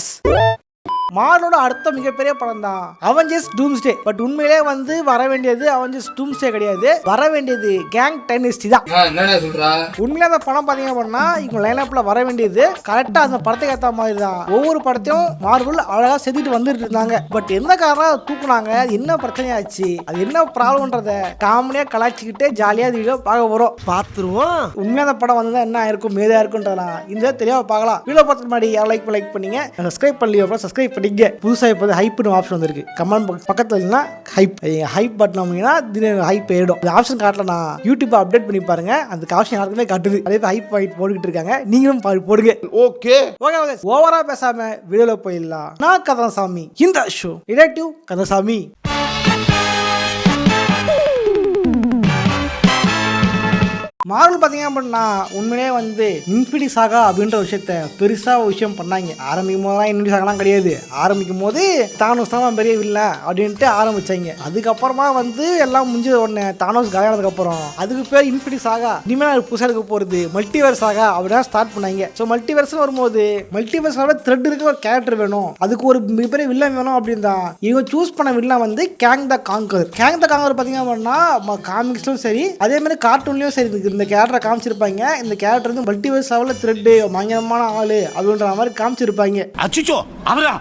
Avengers மார்வலோட அடுத்த மிகப்பெரிய படம் தான் அவெஞ்சர்ஸ் டூம்ஸ்டே. பட் உண்மையிலே வந்து வர வேண்டியது அவெஞ்சர்ஸ் டூம்ஸ்டே கிடையாது, வர வேண்டியது கேங் டைனஸ்டி தான். உண்மையிலே அந்த படம் பாத்தீங்க அப்படின்னா இவங்க லைனப்ல வர வேண்டியது கரெக்டா அந்த படத்துக்கு ஏற்ற மாதிரி தான். ஒவ்வொரு படத்தையும் மார்வல் அழகா செஞ்சுட்டு வந்துட்டு இருந்தாங்க. பட் என்ன காரணம் தூக்குனாங்க, என்ன பிரச்சனையாச்சு, அது என்ன ப்ராப்ளம்ன்றத காமெடியா கலாய்ச்சிக்கிட்டே ஜாலியா வீடியோ பார்க்க போறோம், பார்த்துருவோம். உண்மையா அந்த படம் வந்தா என்ன இருக்கும் மேதா இருக்குன்றதெல்லாம் இந்த தெளிவா பார்க்கலாம். வீடியோ பார்த்துட்டு முன்னாடி லைக் பண்ணீங்க, சப்ஸ்கிரைப் பண்ணலையோ சப்ஸ்கிரைப் பண்ணிங்க. புதுசா இப்போ ஹைப்னு ஆப்ஷன் வந்திருக்கு, கமெண்ட் பக்கத்துல இல்லைன்னா ஹைப் பட்டன் அமைங்கன்னா திடீர்னு ஹைப் ஏடும். இந்த ஆப்ஷன் காட்டலனா யூடியூப் அப்டேட் பண்ணி பாருங்க, அந்த ஆப்ஷன் யாருக்குமே காட்டுது. அதே ஹைப் பாயிண்ட் போட்டுக்கிட்டு இருக்காங்க, நீங்களும் போடுங்க. ஓகே ஓவரா பேசாம வீடியோல போயிடலாம். நான் கந்தசாமி, இந்த ஷோ ரிலேட்டிவ் கந்தசாமி. மார்வல் பார்த்தீங்க அப்படின்னா உண்மையிலே வந்து இன்ஃபினிட்டி சாகா அப்படின்ற விஷயத்த பெருசாக ஒரு விஷயம் பண்ணாங்க. ஆரம்பிக்கும் போது தான் இன்ஃபினிட்டி சாகாலாம் கிடையாது, ஆரம்பிக்கும் போது தானோஸ் தான் பெரிய வில்லை அப்படின்ட்டு ஆரம்பிச்சாங்க. அதுக்கப்புறமா வந்து எல்லாம் முடிஞ்சது உடனே தானோஸ் காலியானதுக்கப்புறம் அதுக்கு பேர் இன்ஃபினிட்டி சாகா, இனிமேல் புதுசாக இருக்க போகிறது மல்டிவர்ஸ் சாகா அப்படின்னா ஸ்டார்ட் பண்ணாங்க. ஸோ மல்டிவர்ஸ்னு வரும்போது மல்டிவர்ஸோட த்ரெட் இருக்க ஒரு கேரக்டர் வேணும், அதுக்கு ஒரு மிகப்பெரிய வில்லன் வேணும் அப்படின்னு தான் இவங்க சூஸ் பண்ண வில்லன் வந்து கேங் த காங்கர். கேங் த காங்கர் பார்த்தீங்க அப்படின்னா காமிக்ஸ்லும் சரி அதே மாதிரி கார்ட்டூன்லையும் சரி இந்த கேரக்டரை காமிச்சிருப்பாங்க. இந்த கேரக்டர் வந்து மல்டிவர்ஸ் லெவலில் த்ரெட்டு பயங்கரமான ஆளு அப்படின்ற மாதிரி காமிச்சிருப்பாங்க. அச்சோ அவரா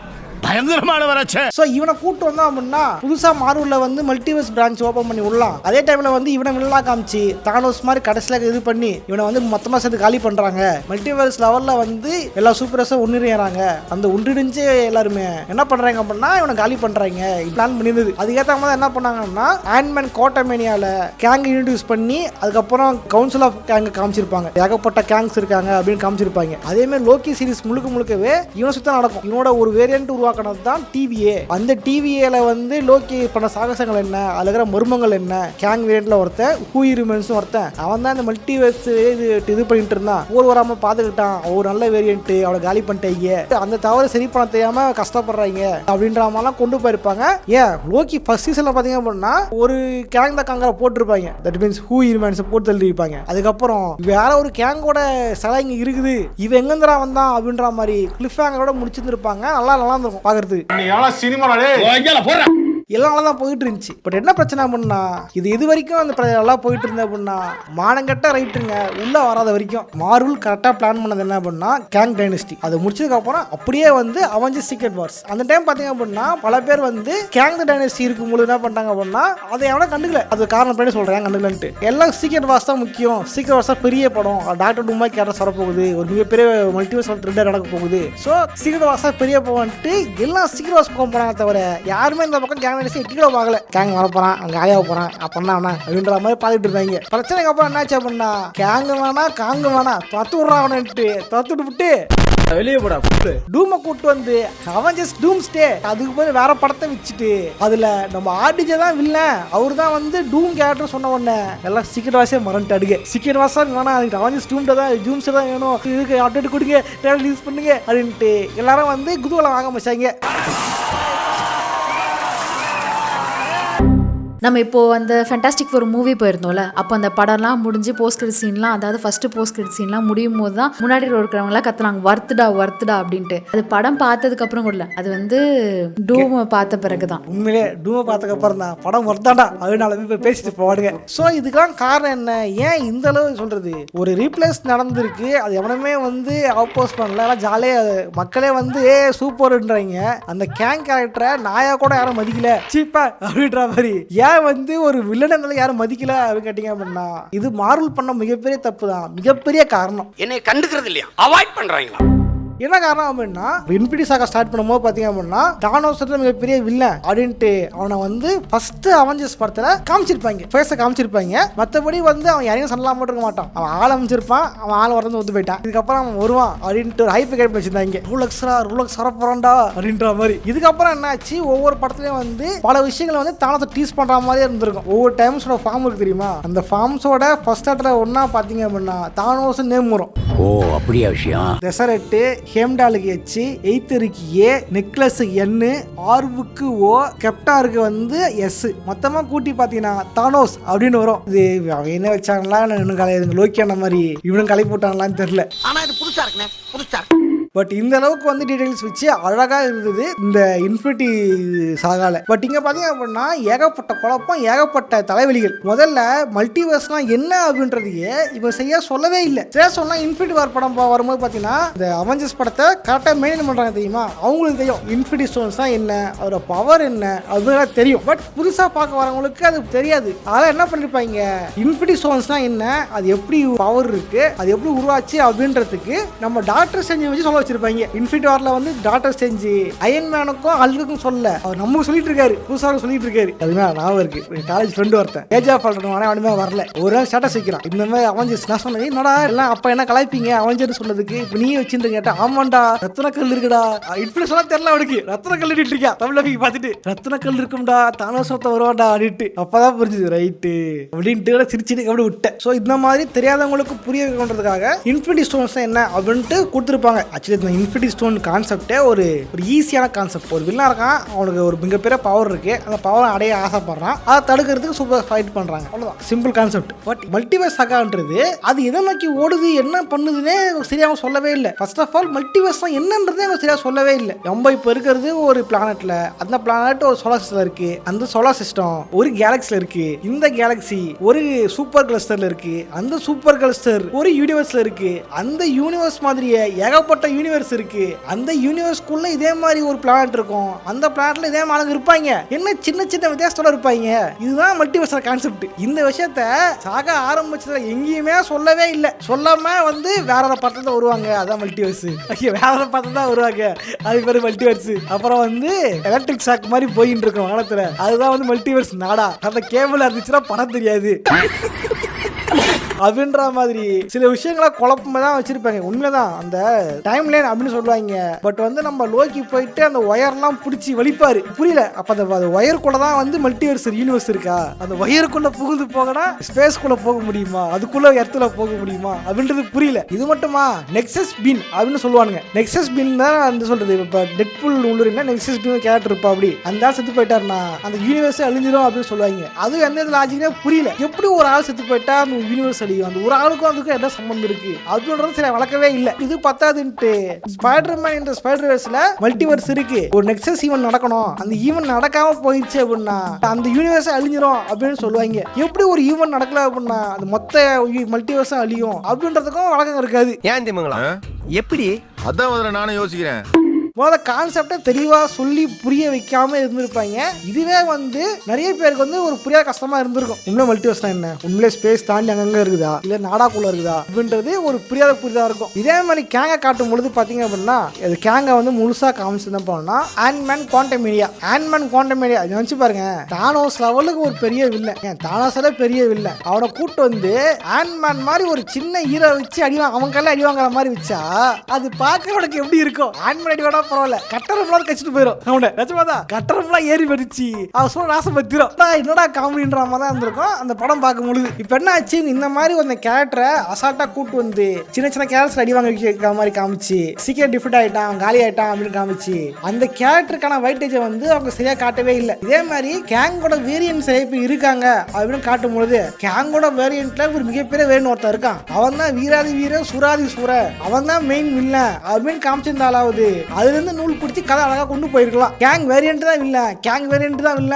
பயங்கரமான வராச்சே. சோ இவனை கூட்டு வந்தா அப்படின்னா புதுசா மார்வல்ல வந்து மல்டிவர்ஸ் பிரான்ச் ஓபன் பண்ணி விடலாம். அதே டைம்ல வந்து இவனை வில்லனா காமிச்சு தானோஸ் மாதிரி கடைசில இது பண்ணி இவனை வந்து மொத்தமா சேர்த்து காலி பண்றாங்க. மல்டிவர்ஸ் லெவல்ல வந்து எல்லா சூப்பர்ஸும் ஒன்றிணையறாங்க. அந்த ஒன்றிணைஞ்சு எல்லாருமே என்ன பண்றாங்க அப்படின்னா இவனை காலி பண்றாங்க பிளான் பண்ணியிருந்தது. அதுக்கேற்ற மாதிரி என்ன பண்ணாங்கன்னா ஆண்ட்மேன் கோட்டமேனியால கேங் இன்ட்ரோடியூஸ் பண்ணி அதுக்கப்புறம் கவுன்சில் ஆஃப் கேங் காமிச்சிருப்பாங்க. ஏகப்பட்ட கேங்ஸ் இருக்காங்க அப்படின்னு காமிச்சிருப்பாங்க. அதே மாதிரி லோக்கி சீரிஸ் முழுக்கவே இவனை சுத்தம் நடக்கும். இவனோட ஒரு வேரியன்ட் தான் டிவிஏ. அந்த டிவிஏல வந்து லோக்கி பண்ண சாகசங்கள் என்ன, அதுல இருக்கிற மர்மங்கள் என்ன, கேங் வேரியன்ட்ல ஒருத்தன் ஹூயி ரிமென்ஸ் ஒருத்தன் அவன் தான் இந்த மல்டிவர்ஸ் இது பண்ணிட்டு இருந்தான். ஊர் வராம பாத்துக்கிட்டான், ஒரு நல்ல வேரியன்ட் அவளை காலி பண்ணிட்டாங்க, அந்த தவறு சரி பண்ண தெரியாம கஷ்டப்படுறாங்க அப்படின்ற மாதிரிலாம் கொண்டு போயிருப்பாங்க. ஏன் லோக்கி ஃபர்ஸ்ட் சீசன்ல பாத்தீங்க அப்படின்னா ஒரு கேங் தான் காங்கரை போட்டிருப்பாங்க, தட் மீன்ஸ் ஹூயி ரிமென்ஸ் போட்டு தள்ளிருப்பாங்க. அதுக்கப்புறம் வேற ஒரு கேங்கோட சிலை இங்க இருக்குது, இவன் எங்கந்திரா வந்தான் அப்படின்ற மாதிரி கிளிஃப் ஹேங்கரோட முடிச்சிருந்திருப்பாங்க. நல்லா இருந்திருக்கும் பாக்குறது. எல்லாம் நல்லா தான் போயிட்டு இருந்துச்சு. பட் என்ன பிரச்சனை அப்படின்னா இது வரைக்கும் அந்த நல்லா போயிட்டு இருந்தது அப்படின்னா மானங்கட்ட ரைட்டுங்க உள்ள வராத வரைக்கும் மார்வல் கரெக்டாக பிளான் பண்ணது என்ன அப்படின்னா கேங் டைனஸ்டி. அது முடிச்சதுக்கு அப்புறம் அப்படியே வந்து அவெஞ்சர்ஸ் சீக்ரெட் வார்ஸ். அந்த டைம் பார்த்தீங்க அப்படின்னா பல பேர் வந்து கேங் டைனஸ்டி இருக்கும்போது என்ன பண்ணிட்டாங்க அப்படின்னா அதை எவனா கண்டுக்கல. அது காரணம் பண்ணி சொல்றேன் கண்டுக்கலன்ட்டு. எல்லாம் சீக்ரெட் வார்ஸ் தான் முக்கியம், சீக்ரெட் வார்ஸ் தான் பெரிய படம், டாக்டர் டூமா கேரக்டர் வரப்போகுது, ஒரு மிகப்பெரிய மல்டிவர்ஸ் த்ரெட் நடக்க போகுது, ஸோ சீக்ரெட் வார்ஸ் தான் பெரிய படம்ட்டு எல்லாம் சீக்ரெட் வார்ஸ் போக போறாங்க. தவிர யாருமே இந்த பக்கம் கேங் எட்டிக்கிட பார்க்கல. கேங் வரப்போறான், அங்க காலியாக போறான் அப்படின்னா அப்படின்ற மாதிரி பார்த்துட்டு இருந்தாங்க. பிரச்சனைக்கு அப்புறம் என்னாச்சு அப்படின்னா கேங்கு வேணா காங்கு வேணா தத்து விடுறாங்கன்ட்டு தத்துட்டு விட்டு வெளியே போடா டூமை கூட்டு வந்து அவெஞ்சர்ஸ் டூம்ஸ்டே அதுக்கு போய் வேற படத்தை வச்சுட்டு அதுல நம்ம ஆர்டிஜே தான் வில்லன், அவரு தான் வந்து டூம் கேரக்டர் சொன்ன உடனே எல்லாம் சீக்கிரம் வாசியா மறந்துட்டாடுங்க. சீக்கிரம் வாசா வேணா அதுக்கு அவெஞ்சர்ஸ் டூம்ட தான் டூம்ஸ்டே தான் வேணும், இதுக்கு அப்டேட் கொடுங்க, ரிலீஸ் பண்ணுங்க அப்படின்ட்டு எல்லாரும் வந்து குதூகலம் வாங்க வச்சாங்க. நம்ம இப்போது அந்த ஃபேண்டாஸ்டிக் ஒரு மூவி போயிருந்தோம்ல, அப்போ அந்த படம்லாம் முடிஞ்சு போஸ்ட் கிரெடிட் சீன்லாம், அதாவது ஃபர்ஸ்ட் போஸ்ட் கிரெடிட் சீன்லாம் முடியும் போது தான் முன்னாடி இருக்கிறவங்களாம் கத்துனாங்க வர்த்துடா அப்படின்ட்டு. அது படம் பார்த்ததுக்கு அப்புறம் கூட அது வந்து டூம் பார்த்த பிறகுதான் உண்மையிலே டூமை பார்த்ததுக்கு அப்புறம் தான் படம் வர்த்தாடா அதனால போய் பேசிட்டு போவாடுங்க. ஸோ இதுக்கெல்லாம் காரணம் என்ன, ஏன் இந்த அளவு சொல்றது, ஒரு ரீப்ளேஸ் நடந்திருக்கு, அது எவனுமே வந்து அப்போஸ் பண்ணல, எல்லாம் ஜாலியாக மக்களே வந்து சூப்பர்ன்றாங்க. அந்த கேங் கேரக்டரை நாயா கூட யாரும் மதிக்கல, சீப்பா அப்படின்ற மாதிரி. வந்து ஒரு வில்லனை யாரும் மதிக்கல அப்படின்னு கேட்டீங்க அப்படின்னா இது மார்வல் பண்ண மிகப்பெரிய தப்பு தான், மிகப்பெரிய காரணம். என்னை கண்டுக்கிறது இல்லையா, அவாய்ட் பண்றாங்களா? என்ன காரணம் அப்படின்னா இன்ஃபினிட்டி சாகா ஸ்டார்ட் பண்ணும்போது பாத்தீங்க அப்படின்னா தானோஸ் மிகப்பெரிய வில்லன் அப்படின்ட்டு அவனை வந்து ஃபர்ஸ்ட் அவெஞ்சர்ஸ் படத்துல காமிச்சிருப்பாங்க, ஃபேஸை காமிச்சிருப்பாங்க. மற்றபடி வந்து அவன் யாரையும் சண்டலாம் போட்டு இருக்க மாட்டான், அவன் ஆள் அமைச்சிருப்பான், அவன் ஆள் வரந்து வந்து போயிட்டான், இதுக்கப்புறம் அவன் வருவான் அப்படின்ட்டு ஒரு ஹைப் கிரியேட் வச்சிருந்தாங்க. ரூலக்ஸ் வரப்போறான்டா அப்படின்ற மாதிரி. இதுக்கப்புறம் என்னாச்சு, ஒவ்வொரு படத்துலயும் வந்து பல விஷயங்களை வந்து தானோஸை டீஸ் பண்ற மாதிரியே இருந்திருக்கும். ஒவ்வொரு டைம்ஸோட ஃபார்ம் இருக்கு தெரியுமா, அந்த ஃபார்ம்ஸோட ஃபர்ஸ்ட் இடத்துல ஒன்னா பாத்தீங்க அப்படின்னா தானோஸ் நேம் வரும். ஓ அப்படியா விஷயம். டெசரட்டு ஹேம்டாலுக்கு எச்சு, எய்த்தருக்கு ஏ, நெக்லஸுக்கு என்னு, ஆர்வுக்கு ஓ, கெப்டாருக்கு வந்து எஸ், மொத்தமா கூட்டி பாத்தீங்கன்னா தானோஸ் அப்படின்னு வரும். இது என்ன வச்சாங்களா லோக்கியான மாதிரி இவனும் கலை போட்டாங்களான்னு தெரியல. ஆனா இது புதுசா இருக்குண்ணே, புதுசா பட் இந்த அளவுக்கு வந்து டீடைல்ஸ் வச்சு அழகா இருந்தது இந்த இன்ஃபினிட்டி சாகால. பட் இங்க பாத்தீங்க அப்படின்னா ஏகப்பட்ட குழப்பம், ஏகப்பட்ட தலைவலிகள். முதல்ல மல்டிவர்ஸ்னா என்ன அப்படின்றதையே இவ சரியா சொல்லவே இல்லை. சரியா சொன்னா இன்ஃபினிட்டி வார் படம் வரும்போது பாத்தீங்கன்னா இந்த அவெஞ்சர்ஸ் படத்தை கரெக்டா மெயின்டைன் பண்றாங்க தெரியுமா, அவங்களுக்கு தெரியும் இன்ஃபினிட்டி ஸ்டோன்ஸ் தான் என்ன, அதோட பவர் என்ன அதுதான் தெரியும். பட் புதுசா பார்க்க வரவங்களுக்கு அது தெரியாது. அதெல்லாம் என்ன பண்ணிருப்பாங்க, இன்ஃபினிட்டி ஸ்டோன்ஸ்னா என்ன, அது எப்படி பவர் இருக்கு, அது எப்படி உருவாச்சு அப்படின்றதுக்கு நம்ம டாக்டர் ஸ்ட்ரேஞ்ச் வச்சு சொல்ல வச்சிருப்பாங்க. இன்ஃபினிட்டி வார்ல வந்து டாக்டர் ஸ்ட்ரேஞ்ச் அயன் மேனுக்கும் ஹல்க்குக்கும் சொல்ல அவர் நமக்கு சொல்லிட்டு இருக்காரு, புதுசாக சொல்லிட்டு இருக்காரு. அதுமே ஞாபகம் இருக்கு. காலேஜ் ஃப்ரெண்டு ஒருத்தன் ஏஜ் ஆஃப் அவனுமே வரல, ஒரு நாள் ஸ்டேட்டஸ் வைக்கிறான் இந்த மாதிரி அவஞ்சர்ஸ். நான் சொன்னேன் என்னடா எல்லாம் அப்ப என்ன கலாய்ப்பீங்க அவஞ்சர் சொன்னதுக்கு, இப்ப நீ வச்சிருந்து கேட்டா ஆமாண்டா ரத்ன கல் இருக்குடா, இன்ஃபினிட்டி சொல்ல தெரியல அவனுக்கு, ரத்ன கல் இருக்கா தமிழ்ல பார்த்துட்டு ரத்ன கல் இருக்கும்டா தானோசத்தை வருவாடா அப்படின்ட்டு. அப்பதான் புரிஞ்சுது ரைட்டு அப்படின்ட்டு சிரிச்சுட்டு அப்படி விட்டேன். ஸோ இந்த மாதிரி தெரியாதவங்களுக்கு புரிய வைக்கணுன்றதுக்காக இன்ஃபினிட்டி ஸ்டோன்ஸ் என்ன அப்படின்ட்டு கொடுத்துருப்பாங்க. ஆக்சுவலி இந்த இன்ஃபினிட்டி ஸ்டோன் கான்செப்டே ஒரு ஈஸியான கான்செப்ட். ஒரு வில்லா இருக்கான், அவனுக்கு ஒரு மிகப்பெரிய பவர் இருக்கு, அந்த பவரை அடைய ஆசைப்படுறான், அதை தடுக்கிறதுக்கு சூப்பர் ஃபைட் பண்றாங்க, அவ்வளவுதான் சிம்பிள் கான்செப்ட். பட் மல்டிவர்ஸ் சாகான்றது அது எதை நோக்கி ஓடுது என்ன பண்ணுதுன்னே சரியாக சொல்லவே இல்லை. ஃபர்ஸ்ட் ஆஃப் ஆல் மல்டிவர்ஸ் என்னன்றதே அவங்க சரியாக சொல்லவே இல்லை. நம்ம இப்போ இருக்கிறது ஒரு பிளானட்ல, அந்த பிளானட் ஒரு சோலார் சிஸ்டம் இருக்கு, அந்த சோலார் சிஸ்டம் ஒரு கேலக்சில இருக்கு, இந்த கேலக்சி ஒரு சூப்பர் கிளஸ்டர்ல இருக்கு, அந்த சூப்பர் கிளஸ்டர் ஒரு யூனிவர்ஸ்ல இருக்கு, அந்த யூனிவர்ஸ் மாதிரியே ஏகப்பட்ட யூனிவர்ஸ் இருக்கு, அந்த யூனிவர்ஸ்க்குள்ள இதே மாதிரி ஒரு பிளானட் இருக்கும், அந்த பிளானட்ல இதே மாதிரி இருப்பாங்க, என்ன சின்ன சின்ன வித்தியாசத்தோட இருப்பாங்க. இதுதான் மல்டிவர்ஸ் கான்செப்ட். இந்த விஷயத்த சாக ஆரம்பிச்சதுல எங்கேயுமே சொல்லவே இல்லை. சொல்லாம வந்து வேற ஒரு படத்துல தான் வருவாங்க, அதான் மல்டிவர்ஸ். வேற ஒரு படத்துல தான் வருவாங்க, அது பேரு மல்டிவர்ஸ். அப்புறம் வந்து எலக்ட்ரிக் ஷாக் மாதிரி போயிட்டு இருக்கோம் வானத்துல, அதுதான் வந்து மல்டிவர்ஸ். நாடா அந்த கேபிள் இருந்துச்சுன்னா படம் தெரியாது அப்படின்ற மாதிரி சில விஷயங்களை குழப்பமா தான் வச்சிருப்பாங்க. உண்மைதான் அந்த டைம் லைன் அப்படின்னு சொல்லுவாங்க. பட் வந்து நம்ம லோக்கி போயிட்டு அந்த ஒயர்லாம் பிடிச்சி வலிப்பாரு, புரியல. அப்ப அந்த ஒயருக்குள்ள தான் வந்து மல்டிவர்ஸ் யூனிவர்ஸ் இருக்கா, அந்த ஒயருக்குள்ள புகுந்து போகனா ஸ்பேஸ்க்குள்ள போக முடியுமா, அதுக்குள்ள எர்த்துல போக முடியுமா அப்படின்றது புரியல. இது மட்டுமா, நெக்ஸஸ் பின் அப்படின்னு சொல்லுவானுங்க. நெக்ஸஸ் பின் தான் வந்து சொல்றது. இப்ப டெட்பூல் உள்ளூரில் நெக்ஸஸ் பின் கேரக்டர் இருப்பா, அப்படி அந்த ஆள் செத்து போயிட்டாருன்னா அந்த யூனிவர்ஸ் அழிஞ்சிடும் அப்படின்னு சொல்லுவாங்க. அது எந்த லாஜிக்கே புரியல. எப்படி ஒரு ஆள் செத்து போயிட்டா அந்த யூனிவர்ஸ் அந்த ஒரு ஆளுக்கும் அதுக்கும் என்ன சம்பந்தம் இருக்கு அப்படின்றது சரி வளர்க்கவே இல்லை. இது பத்தாதுன்ட்டு ஸ்பைடர்மேன் இந்த ஸ்பைடர்வர்ஸ்ல மல்டிவர்ஸ் இருக்கு, ஒரு நெக்ஸஸ் ஈவென்ட் நடக்கணும், அந்த ஈவென்ட் நடக்காம போயிடுச்சு அப்படின்னா அந்த யூனிவர்ஸ் அழிஞ்சிரும் அப்படின்னு சொல்லுவாங்க. எப்படி ஒரு ஈவென்ட் நடக்கல அப்படின்னா அந்த மொத்த மல்டிவர்ஸ் அழியும் அப்படின்றதுக்கும் வழக்கம் இருக்காது. ஏன் தெரியுங்களா எப்படி? அதான் நானும் யோசிக்கிறேன். முதல்ல கான்செப்டை தெளிவாக சொல்லி புரிய வைக்காம இருந்திருப்பாங்க. இதுவே வந்து நிறைய பேருக்கு வந்து ஒரு புரியாத கஷ்டமா இருந்திருக்கும். உண்மையிலே மல்டிவர்ஸ்னா என்ன, உண்மையிலே ஸ்பேஸ் தாண்டி அங்கங்க இருக்குதா இல்ல நாடாக்குள்ள இருக்குதா அப்படின்றது ஒரு புரிதா இருக்கும். இதே மாதிரி கேங்க காட்டும் பொழுது பாத்தீங்க அப்படின்னா அது கேங்க வந்து முழுசா காமிச்சு தான் போனோம்னா ஆண்ட்மேன் குவாண்டமேனியா நினைச்சு பாருங்க. தானோஸ் லெவலுக்கு ஒரு பெரிய வில்ல, தானோஸால பெரிய வில்ல, அவனை கூட்டு வந்து ஆண்ட்மேன் மாதிரி ஒரு சின்ன ஹீரோ வச்சு அவங்க கையில அடி வாங்குற மாதிரி வச்சா அது பார்க்கறவனுக்கு எப்படி இருக்கும்? ஆண்ட்மேன் அடி வாங்க பரவாயில்ல, கட்டரம்லாம் கச்சிட்டு போயிடும். கட்டரம்லாம் ஏறி படிச்சு அவன் சொல்ல ராசம் பத்திரும். என்னடா காமெடின்ற மாதிரி தான் இருந்திருக்கும் அந்த படம் பார்க்கும்பொழுது. இப்ப என்ன ஆச்சு, இந்த மாதிரி ஒரு கேரக்டரை அசால்ட்டா கூட்டு வந்து சின்ன சின்ன கேரக்டர் அடி வாங்க வைக்கிற மாதிரி காமிச்சு சீக்கிரம் டிஃபெக்ட் ஆயிட்டான் காலி ஆயிட்டான் அப்படின்னு காமிச்சு அந்த கேரக்டருக்கான வைட்டேஜை வந்து அவங்க சரியா காட்டவே இல்லை. இதே மாதிரி கேங்கோட வேரியன்ட் நிறைய பேர் இருக்காங்க அப்படின்னு காட்டும் பொழுது கேங்கோட வேரியன்ட்ல ஒரு மிகப்பெரிய வேரியன்ட் ஒருத்தர் இருக்கான், அவன் தான் வீராதி வீர சுராதி சூர, அவன் தான் மெயின் வில்லன் அப்படின்னு காமிச்சிருந்தாலாவது அதுல இருந்து நூல் பிடிச்சி கதை அழகா கொண்டு போயிருக்கலாம். கேங் வேரியன்ட் தான் இல்ல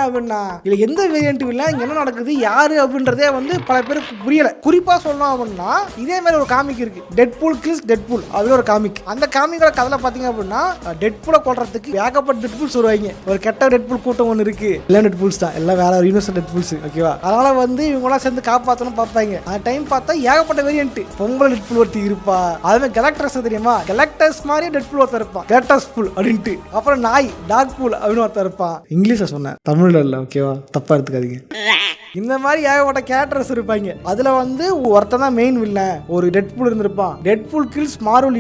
அப்படின்னா இல்ல எந்த வேரியன்ட் இல்ல, இங்க என்ன நடக்குது யாரு அப்படின்றதே வந்து பல பேருக்கு புரியல. குறிப்பா சொல்லணும் அப்படின்னா இதே மாதிரி ஒரு காமிக் இருக்கு, டெட்பூல் கில்ஸ் டெட்பூல் அப்படின்னு ஒரு காமிக். அந்த காமிக்கோட கதையில பாத்தீங்க அப்படின்னா டெட்பூலை கொல்றதுக்கு ஏகப்பட்ட டெட்பூல்ஸ் வருவாங்க. ஒரு கெட்ட டெட்பூல் கூட்டம் ஒன்று இருக்கு, எல்லாம் டெட்பூல்ஸ் தான், எல்லாம் வேற ஒரு யூனிவர்சல் டெட்பூல்ஸ், ஓகேவா? அதனால வந்து இவங்களாம் சேர்ந்து காப்பாற்றணும் பார்ப்பாங்க. அந்த டைம் பார்த்தா ஏகப்பட்ட வேரியன்ட். பொங்கல் டெட்பூல் ஒருத்தி இருப்பா, அதுவே கலெக்டர்ஸ் தெரியுமா, கலெக்டர்ஸ் மாதிரி டெட்பூல் ஒருத்தர் இருப்பான், கேட்டஸ் பூல் அப்படின்ட்டு. அப்புறம் நாய் டாக் பூல் அப்படின்னு ஒருத்தர் இருப்பான். இங்கிலீஷ்ல சொன்னேன், தமிழ்ல இல்ல, ஓகேவா? தப்பா எடுத்துக்காதீங்க. இந்த மாதிரி ஏகப்பட்ட கேரக்டர்ஸ் இருப்பாங்க. அதுல வந்து ஒருத்தன் தான் மெயின் வில்லன், ஒரு டெட்பூல் இருந்திருப்பான். டெட்பூல் கில்ஸ் மார்வல்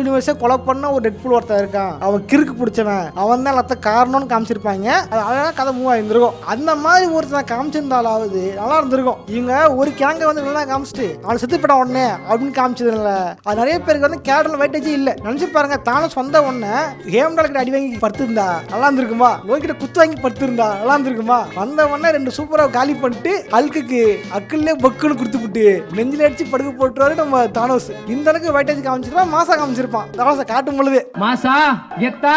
யூனிவர்ஸே கொலை பண்ண ஒரு டெட்பூல் ஒருத்தன் இருக்கான், அவன் கிறுக்கு பிடிச்சவன், அவன் தான் எல்லாத்த காரணம்னு காமிச்சிருப்பாங்க. அது அழகா கதை மூவ் ஆயிருந்திருக்கும். அந்த மாதிரி ஒருத்தன் காமிச்சிருந்தாலாவது நல்லா இருந்திருக்கும். இவங்க ஒரு கேங்க வந்து நல்லா காமிச்சிட்டு அவன் செத்து போயிட்டான் உடனே அப்படின்னு காமிச்சதுல அது நிறைய பேருக்கு வந்து கேரக்டர் வைட்டேஜே இல்லை. நினைச்சு பாருங்க, தானே சொந்த உடனே ஹேம்டால் கிட்ட அடி வாங்கி படுத்திருந்தா நல்லா இருந்திருக்குமா, லோகி கிட்ட குத்து வாங்கி படுத்திருந்தா நல்லா இருந்திருக்குமா. வந்த உடனே 2 சூப்பரா காலி பண்ணிட்டு ஹல்குக்கு அக்குள்ளே பக்குன்னு கொடுத்துட்டு நெஞ்சில அடிச்சு படுக்க போட்டுருவாரு நம்ம தானோஸ். இந்த அளவுக்கு வைட்டேஜ் காமிச்சிருப்பான், மாசா காமிச்சிருப்பான். தானோஸை காட்டும் பொழுது மாசா கெத்தா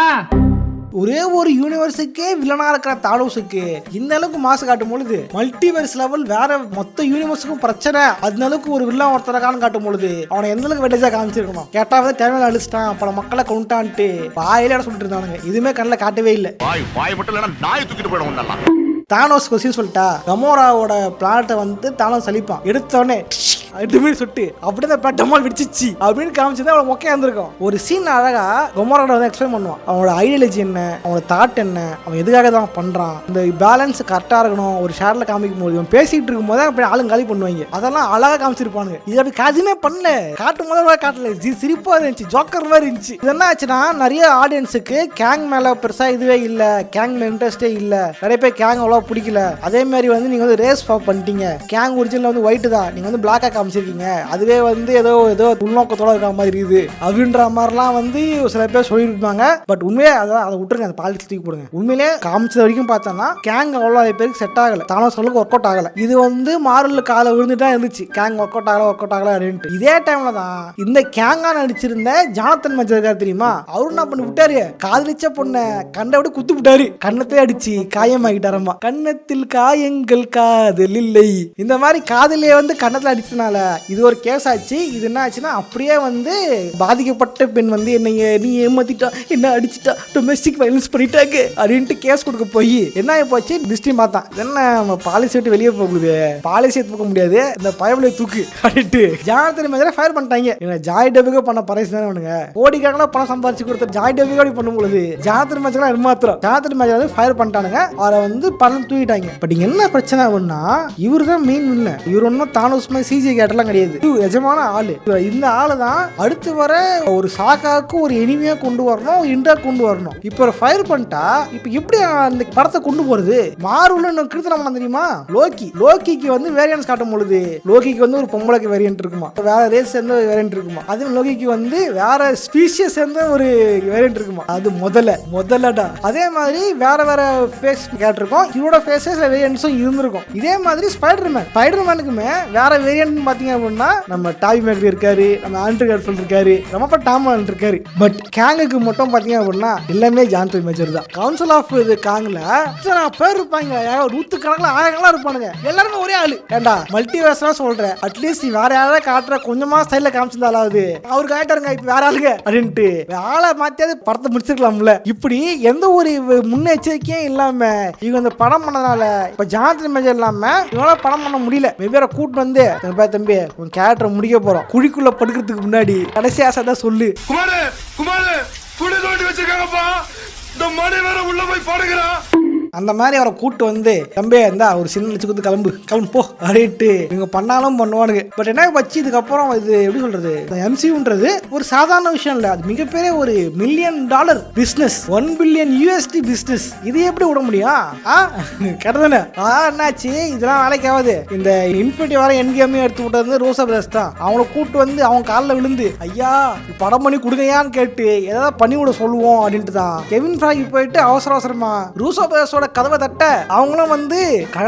ஒரே ஒரு யூனிவர்ஸுக்கே வில்லனா இருக்கிற தானோஸுக்கு இந்த அளவுக்கு மாசு காட்டும் பொழுது மல்டிவர்ஸ் லெவல் வேற மொத்த யூனிவர்ஸுக்கும் பிரச்சனை. அந்த அளவுக்கு ஒரு வில்லன் ஒருத்தரக்கான காட்டும் பொழுது அவனை எந்த அளவுக்கு வெட்டேஜா காமிச்சிருக்கணும். கேட்டா வந்து தேவையான அழிச்சிட்டான், பல மக்களை கொண்டுட்டான்ட்டு வாயில சொல்லிட்டு இருந்தானுங்க. இதுவுமே கண்ணில் காட்டவே இல்லை. வாய் மட்டும் இல்லைன்னா நாய் தூக்கிட்டு போயிடும் நல்லா. தானோஸ் கொஸ்டின் சொல்லிட்டா கமோராவோட பிளானட்டை வந்து தானோஸ் அழிப்பான். எடுத்தோடனே எதுவுமே சுட்டு அப்படியே அந்த டமால் வெடிச்சிச்சு அப்படின்னு காமிச்சிருந்தா அவளை மொக்கையா இருந்திருக்கும். ஒரு சீன் அழகா கமோராவோட வந்து எக்ஸ்பிளைன் பண்ணுவான். அவனோட ஐடியாலஜி என்ன, அவனோட தாட் என்ன, அவன் எதுக்காக தான் பண்றான், இந்த பேலன்ஸ் கரெக்டா இருக்கணும். ஒரு ஷேர்ல காமிக்கும் போது இவன் பேசிட்டு இருக்கும் போது அப்படி ஆளுங்க காலி பண்ணுவாங்க. அதெல்லாம் அழகா காமிச்சிருப்பானுங்க. இது அப்படி காதுமே பண்ணல, காட்டும் போது காட்டல, சிரிப்பா இருந்துச்சு, ஜோக்கர் மாதிரி இருந்துச்சு. இது என்ன ஆச்சுன்னா நிறைய ஆடியன்ஸுக்கு கேங் மேல பெருசா இதுவே இல்ல, கேங் மேல இன்ட்ரெஸ்டே இல்ல, நிறைய பேர் கேங் அவ்வளோ பிடிக்கல. அதே மாதிரி வந்து நீங்க வந்து ரேஸ் பண்ணிட்டீங்க, கேங் ஒரிஜினல் வந்து ஒயிட் தான், நீங்க வந்து பிளாக்கா காமிச்சிருக்கீங்க, அதுவே வந்து ஏதோ உள்நோக்கத்தோட இருக்கிற மாதிரி இருக்குது அப்படின்ற மாதிரிலாம் வந்து சில பேர் சொல்லியிருப்பாங்க. பட் உண்மையே அதை விட்டுருங்க, அந்த பாலிடிக்ஸ் தூக்கி போடுங்க. உண்மையிலே காமிச்சது வரைக்கும் பார்த்தோம்னா கேங் அவ்வளோ பேருக்கு செட் ஆகல, தானோஸ் அளவுக்கு ஒர்க் அவுட் ஆகல. இது வந்து மாரல் காலை விழுந்துட்டா இருந்துச்சு, கேங் ஒர்க் அவுட் ஆகல அப்படின்ட்டு. இதே டைம்ல தான் இந்த கேங்கா நடிச்சிருந்த ஜானத்தன் மேஜர் இருக்காரு தெரியுமா, அவரு என்ன பண்ணி விட்டாரு, காதலிச்ச பொண்ணை கண்டை விட்டு குத்து விட்டாரு, கண்ணத்தை அடிச்சு காயமாக்கிட்டாரம்மா. கண்ணத்தில் காயங்கள் காதல் இல்லை, இந்த மாதிரி காதலியை வந்து கண்ணத்துல அடிச்சதுனால இது ஒரு கேஸ் ஆச்சு. இது என்ன ஆச்சுன்னா அப்படியே வந்து பாதிக்கப்பட்ட பெண் வந்து என்னைய நீ ஏமாத்திட்டா, என்ன அடிச்சுட்டா, டொமெஸ்டிக் வயலன்ஸ் பண்ணிட்டாங்க அப்படின்ட்டு கேஸ் கொடுக்க போய் என்ன ஆகி போச்சு, திருஷ்டி பார்த்தான். என்ன பாலிசி விட்டு வெளியே போகுது, பாலிசியை தூக்க முடியாது, இந்த பயபலை தூக்கு அப்படின்ட்டு ஜானத்தன் மேஜரை ஃபயர் பண்ணிட்டாங்க. ஜாய் டபிகோ பண்ண பரைசு தானே பண்ணுங்க, கோடிக்கணக்கில் பணம் சம்பாதிச்சு கொடுத்த ஜாய் டபிகோ அப்படி பண்ணும் பொழுது ஜானத்தன் மேஜர் ஏமாத்திரம். ஜானத்தன் மேஜர் வந்து ஃபயர் பண்ணிட்டானுங்க, அவரை வந்து பணம் தூக்கிட்டாங்க. பட் இங்க என்ன பிரச்சனை ஆகும்னா இவரு தான் மெயின் இல்ல, இவர் ஒன்றும் தானோஸ் மாதிரி சிஜி கேட்டெல்லாம் கிடையாது, எஜமான ஆளு. இந்த ஆளு தான் அடுத்து வர ஒரு சாக்காவுக்கு ஒரு எனிமையா கொண்டு வரணும், இண்டா கொண்டு வரணும். இப்ப ஃபயர் பண்ணிட்டா இப்ப எப்படி அந்த படத்தை கொண்டு போறது? மார்வல் கிருத்தனம் தெரியுமா, லோக்கிக்கு வந்து வேரியன்ஸ் காட்டும் பொழுது லோக்கிக்கு வந்து ஒரு பொம்பளைக்கு வேரியன்ட் இருக்குமா, வேற ரேஸ் சேர்ந்த வேரியன்ட் இருக்குமா, அதே லோக்கிக்கு வந்து வேற ஸ்பீஷியஸ் சேர்ந்த ஒரு வேரியன்ட் இருக்குமா. அது முதல்லடா. அதே மாதிரி வேற ஃபேஸ் கேட்டிருக்கோம், இவரோட ஃபேஸஸ் வேரியன்ட்ஸும் இருந்திருக்கும். இதே மாதிரி ஸ்பைடர்மேனுக்குமே வேற வேரியன்ட் பாத்தீங்க அப்படின்னா நம்ம டாபி மேக்கர் இருக்காரு, நம்ம ஆண்ட்ரூ கார்ஃபீல்ட் இருக்காரு, ரொம்ப டாம் ஹாலண்ட் இருக்காரு. பட் கேங்குக்கு மட்டும் பாத்தீங்க அப்படின்னா எல்லாமே ஜானத்தன் மேஜர் தான். கவுன்சில் ஆஃப் காங்ல பேர் இருப்பாங்க, 100 கணக்கில் 1000 இருப்பானுங்க, எல்லாருமே ஒரே ஆளு. ஏண்டா மல்டிவர்ஸ்லாம் சொல்றேன், அட்லீஸ்ட் வேற யாராவது காட்டுற கொஞ்சமா ஸ்டைல காமிச்சிருந்தாலாவது அவருக்கு ஆயிட்டாருங்க இப்ப வேற ஆளுங்க அப்படின்ட்டு ஆளை மாத்தியாவது படத்தை முடிச்சிருக்கலாம்ல. இப்படி எந்த ஒரு முன்னெச்சரிக்கையும் இல்லாம இவங்க இந்த படம் பண்ணதுனால இப்ப ஜானத்தன் மேஜர் இல்லாம இவனால படம் பண்ண முடியல. வெவ்வேறு கூட்டு வந்து தம்பி உன் கேரக்டர் முடிக்க போறோம், குழிக்குள்ள படுக்கிறதுக்கு முன்னாடி கடைசி ஆசை தான் சொல்லு, குமாரு குடி தோண்டி வச்சிருக்காங்கப்பா, இந்த மணி வேற உள்ள போய் பாடுகிறான். அந்த மாதிரி அவரை கூட்டு வந்து தம்பி இருந்தா ஒரு சின்ன லட்சத்து கிளம்பு போ அப்படின்ட்டு இவங்க பண்ணாலும் பண்ணுவானுங்க. பட் என்ன வச்சு இதுக்கப்புறம் இது எப்படி சொல்றது, எம்சியூன்றது ஒரு சாதாரண விஷயம் இல்ல, அது மிகப்பெரிய ஒரு $1 million business, $1 billion USD business. இது எப்படி விட முடியும்? கரெக்டானே? என்னாச்சு இதெல்லாம் வேலைக்கு ஆகாது. இந்த இன்ஃபினிட்டி வர என்கேமே எடுத்து விட்டது ரூசோ பிரதர்ஸ் தான். அவங்கள கூட்டு வந்து அவங்க காலில் விழுந்து ஐயா படம் பண்ணி கொடுங்கயான்னு கேட்டு ஏதாவது பண்ணி விட சொல்லுவோம் அப்படின்ட்டு தான் கெவின் ஃபைகி போயிட்டு அவசரமா ரூசோ பிரதர்ஸோட கதவை தட்ட அவங்களும் வந்து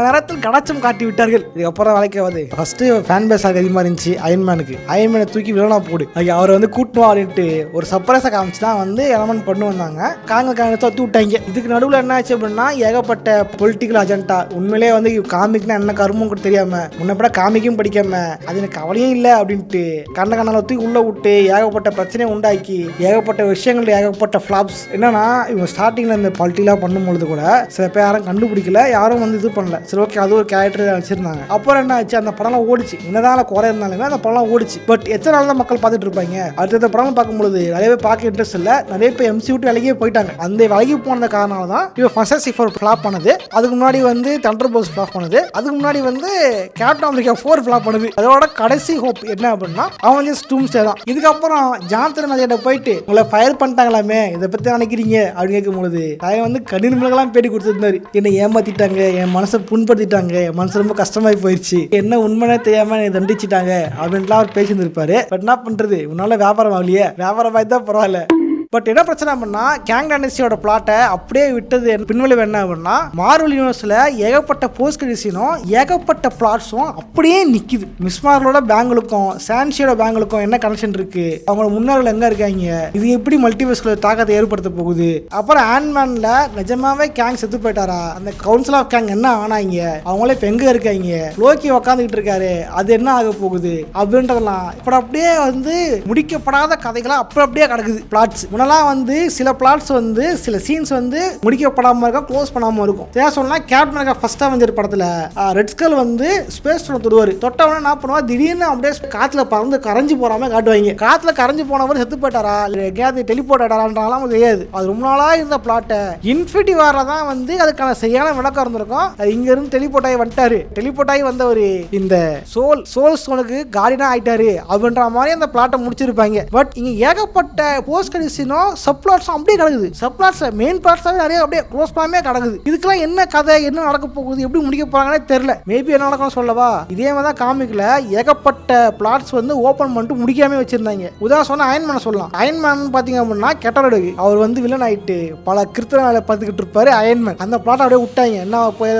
நேரத்தில் கடாச்சம் காட்டி விட்டார்கள். இதுக்கப்புறம் வேலைக்கு ஆகுது. ஃபர்ஸ்ட் ஃபேன் பேஸ் அதிகமாக இருந்துச்சு அயன்மேனை தூக்கி விழனா போடு, அவரை வந்து கூட்டணும் அப்படின்ட்டு ஒரு சர்ப்ரைஸை காமிச்சு தான் வந்து எலமெண்ட் பண்ணு வந்தாங்க. காங்க தத்து விட்டாங்க. இதுக்கு நடுவில் என்ன ஆச்சு அப்படின்னா ஏகப்பட்ட பொலிட்டிக்கல் அஜெண்டா. உண்மையிலே வந்து காமிக்னா என்ன கருமும் கூட தெரியாம முன்னப்பட காமிக்கும் படிக்காம அது எனக்கு கவலையும் இல்லை அப்படின்ட்டு கண்ணால தூக்கி உள்ள விட்டு ஏகப்பட்ட பிரச்சனையை உண்டாக்கி ஏகப்பட்ட விஷயங்கள் ஏகப்பட்ட ஃபிளாப்ஸ். என்னன்னா இவங்க ஸ்டார்டிங்ல இந்த பாலிட்டிலாம் பண்ணும்பொழுது கூட சில பேர் யாரும் கண்டுபிடிக்கல, யாரும் வந்து இது பண்ணல. சரி ஓகே அது ஒரு கேரக்டர் வச்சிருந்தாங்க. அப்புறம் என்ன ஆச்சு, அந்த படம்லாம் ஓடிச்சு. என்னதான் குறை இருந்தாலுமே அந்த படம்லாம் ஓடிச்சு. பட் எத்தனை நாள் தான் மக்கள் பார்த்துட்டு இருப்பாங்க? அடுத்த படம் பார்க்கும்போது நிறைய பேர் பார்க்க இன்ட்ரெஸ்ட் இல்லை, நிறைய பேர் MC விட்டு விலகியே போயிட்டாங்க. அந்த விலகி போனது காரணம் தான் இவன் ஃபர்ஸ்ட் 4 ஃபிளாப் பண்ணது. அதுக்கு முன்னாடி வந்து தண்டர் போல்ஸ் ஃபிளாப் பண்ணது. அதுக்கு முன்னாடி வந்து கேப்டன் அமெரிக்கா 4 ஃபிளாப் பண்ணது. அதோட கடைசி ஹோப் என்ன அப்படின்னா அவன் ஜஸ்ட் டூம்ஸ்டே தான். இதுக்கப்புறம் ஜானத்தன் மேஜர்ட்ட போயிட்டு உங்களை ஃபயர் பண்ணிட்டாங்களாமே இதை பத்தி நினைக்கிறீங்க அப்படின்னு கேட்கும்பொழுது அவன் வந்து கடினமெல்லாம் பேட்டி கொடுத்துருந்தாரு. என்னை ஏமாத்திட்டாங்க, என் மனசை புண்படுத்திட்டாங்க, என் மனசு ரொம்ப கஷ்டமாயி போயிடுச்சு, என்ன உண்மையே தெரியாம என்னை தண்டிச்சிட்டாங்க அப்படின்லாம் அவர் பேசியிருந்திருப்பாரு. பட் என்ன பண்றது, உன்னால வியாபாரம் ஆகலையே, வியாபாரம் ஆகி தான் பரவாயில்ல. பட் என்ன பிரச்சனை அப்படின்னா கேங் டைனஸ்டியோட பிளாட்டை அப்படியே விட்டது பின்விளைவு என்ன அப்படின்னா மார்வல் யூனிவர்ஸ்ல ஏகப்பட்ட போஸ்ட் கிரெடிட் சீனும் ஏகப்பட்ட பிளாட்ஸும் அப்படியே நிக்குது. மிஸ் மார்வலோட பேங்களுக்கும் சான்ஷியோட பேங்களுக்கும் என்ன கனெக்ஷன் இருக்கு, அவங்களோட முன்னோர்கள் எங்க இருக்காங்க, இது எப்படி மல்டிவர்ஸ்ல தாக்கத்தை ஏற்படுத்த போகுது. அப்புறம் ஆண்ட்மேன்ல நிஜமாவே கேங் செத்து போயிட்டாரா, அந்த கவுன்சில் ஆஃப் கேங் என்ன ஆனாங்க, அவங்களே இப்ப எங்க இருக்காங்க, லோக்கி உக்காந்துக்கிட்டு இருக்காரு அது என்ன ஆக போகுது அப்படின்றதெல்லாம் இப்ப அப்படியே வந்து முடிக்கப்படாத கதைகளா அப்படியே கிடக்குது. பிளாட்ஸ் முன்னெல்லாம் வந்து சில பிளாட்ஸ் வந்து சில சீன்ஸ் வந்து முடிக்கப்படாம இருக்கும், க்ளோஸ் பண்ணாம இருக்கும். சொன்னா கேப்டன் அமெரிக்கா ஃபர்ஸ்ட் அவெஞ்சர் படத்துல ரெட் ஸ்கல் வந்து ஸ்பேஸ் ஸ்டோனை தொடுவாரு, தொட்டவன என்ன பண்ணுவா திடீர்னு அப்படியே காத்துல பறந்து கரைஞ்சு போறாம காட்டுவாங்க. காத்துல கரைஞ்சு போனவர் செத்து போயிட்டாரா எங்கேயாவது டெலிபோர்ட் ஆயிட்டாரான்றாலாம் தெரியாது. அது ரொம்ப நாளா இருந்த பிளாட்டை இன்ஃபினிட்டி வார்ல தான் வந்து அதுக்கான சரியான விளக்கம் இருந்திருக்கும். அது இங்க இருந்து டெலிபோர்ட் ஆகி வந்துட்டாரு, டெலிபோர்ட் ஆகி வந்தவர் இந்த சோல் ஸ்டோனுக்கு கார்டினா ஆயிட்டாரு அப்படின்ற மாதிரி அந்த பிளாட்டை முடிச்சிருப்பாங்க. பட் இங்க ஏகப்பட்ட போஸ்ட் கிரெடிட்ஸும் சப்ளாட்ஸும் அப்படியே கிடக்குது. சப்ளாட்ஸ் மெயின் பிளாட்ஸாவே நிறைய அப்படியே க்ளோஸ் பண்ணாமே கிடக்குது. இதுக்கெல்லாம் என்ன கதை, என்ன நடக்க போகுது, எப்படி முடிக்க போறாங்கன்னே தெரியல. மேபி என்ன நடக்கும் சொல்லவா, இதே மாதிரி தான் காமிக்ல ஏகப்பட்ட பிளாட்ஸ் வந்து ஓபன் பண்ணிட்டு முடிக்காம வச்சிருந்தாங்க. உதாரணம் சொன்னா அயன்மேன் சொல்லலாம். அயன்மேன் பாத்தீங்க அப்படின்னா கெட்டரோடு அவர் வந்து வில்லன் ஆயிட்டு பல கிருத்தனால பார்த்துக்கிட்டு இருப்பாரு அயன்மேன். அந்த பிளாட் அப்படியே விட்டாங்க, என்ன போய்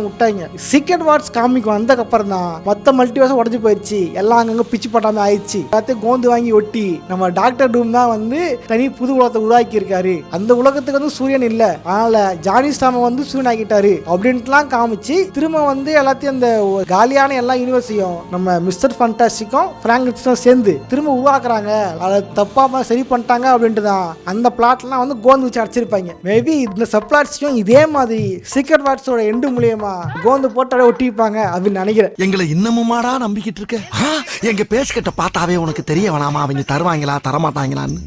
விட்டாங்க. சீக்ரெட் வார்ஸ் காமிக் வந்ததுக்கு அப்புறம் தான் மொத்த மல்டிவர்ஸ் உடஞ்சு போயிடுச்சு, எல்லாம் அங்கங்க பிச்சு பட்டாம ஆயிடுச்சு. எல்லாத்தையும் கோந்து வாங்கி ஒட்டி நம்ம டாக்டர் டூம் தான் வந்து தனி புது உலகத்தை உருவாக்கி இருக்காரு. அந்த உலகத்துக்கு வந்து சூரியன் இல்ல, அதனால ஜானி ஸ்டாம் வந்து சூரியன் ஆக்கிட்டாரு அப்படின்ட்டுலாம் காமிச்சு திரும்ப வந்து எல்லாத்தையும் அந்த காலியான எல்லா யூனிவர்ஸையும் நம்ம மிஸ்டர் ஃபண்டாஸ்டிக்கும் பிராங்க்லின்ஸும் சேர்ந்து திரும்ப உருவாக்குறாங்க. அதை தப்பாம சரி பண்ணிட்டாங்க அப்படின்ட்டு தான் அந்த பிளாட்லாம் வந்து கோந்து வச்சு அடிச்சிருப்பாங்க. மேபி இந்த சப்ளாட்ஸையும் இதே மாதிரி சீக்ரெட் வார்ஸோட எண்டு மூலியமா கோந்து போட்டு ஒட்டிப்பாங்க அப்படின்னு நினைக்கிறேன். எங்களை இன்னமுமாடா நம்பிக்கிட்டு இருக்க? எங்க பேசிக்கிட்ட பார்த்தாவே உனக்கு தெரிய வேணாமா அவங்க தருவாங்களா தரமாட்டாங்களான்னு?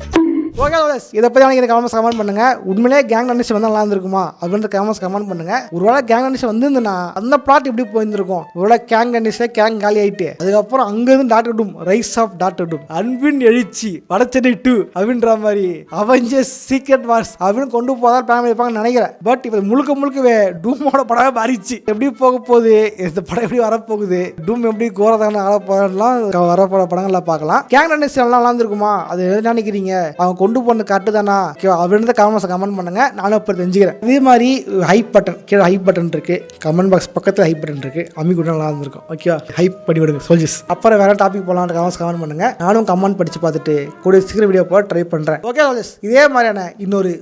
ஓகே இதை பற்றி எனக்கு கமெண்ட்ஸ் கமெண்ட் பண்ணுங்க. உண்மையிலே கேங் டைனஸ்டி வந்து நல்லா இருந்திருக்குமா அப்படின்ற கமெண்ட்ஸ் கமெண்ட் பண்ணுங்க. ஒருவேளை கேங் டைனஸ்டி வந்துருந்துன்னா அந்த பிளாட் எப்படி போயிருந்திருக்கும். ஒருவேளை கேங் டைனஸ்டில கேங் காலி ஆயிட்டு அதுக்கப்புறம் அங்கிருந்து Doctor Doom rise of Doctor Doom அன்பின் எழுச்சி வடச்சென்னை 2 அப்படின்ற மாதிரி அவெஞ்சர்ஸ் சீக்ரெட் வார்ஸ் அப்படின்னு கொண்டு போதான் பிளான் பண்ணிருப்பாங்கன்னு நினைக்கிறேன். பட் இப்போ முழுக்கவே டூமோட படமே மாறிச்சு. எப்படி போக போகுது, இந்த படம் எப்படி வரப்போகுது, டூம் எப்படி கோரதான ஆள போகலாம் வரப்போற படங்கள்லாம் பார்க்கலாம். கேங் டைனஸ்டி நல்லா இருந்திருக்குமா, அது எது நினைக்கிறீங்க, அவங்க கொண்டு போன கட்டு தானா அப்படின்னு கமெண்ட் பண்ணுங்க. நானும் இப்போ தெரிஞ்சுக்கிறேன். இதே மாதிரி ஹைப் பட்டன் கீழே ஹைப் பட்டன் இருக்கு, கமெண்ட் பாக்ஸ் பக்கத்தில் ஹைப் பட்டன் இருக்கு, அம்மி கூட நல்லா இருந்திருக்கும். ஓகே ஹைப் பண்ணி விடுங்க சோல்ஜர்ஸ். அப்புறம் வேற டாபிக் போகலான்னு கமெண்ட் பண்ணுங்க. நானும் கமெண்ட் படிச்சு பார்த்துட்டு கூட சீக்கிரம் வீடியோ போட ட்ரை பண்றேன். ஓகே சோல்ஜர்ஸ், இதே மாதிரியான இன்னொரு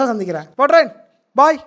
சந்திக்கிறேன். போடுறேன், பாய்.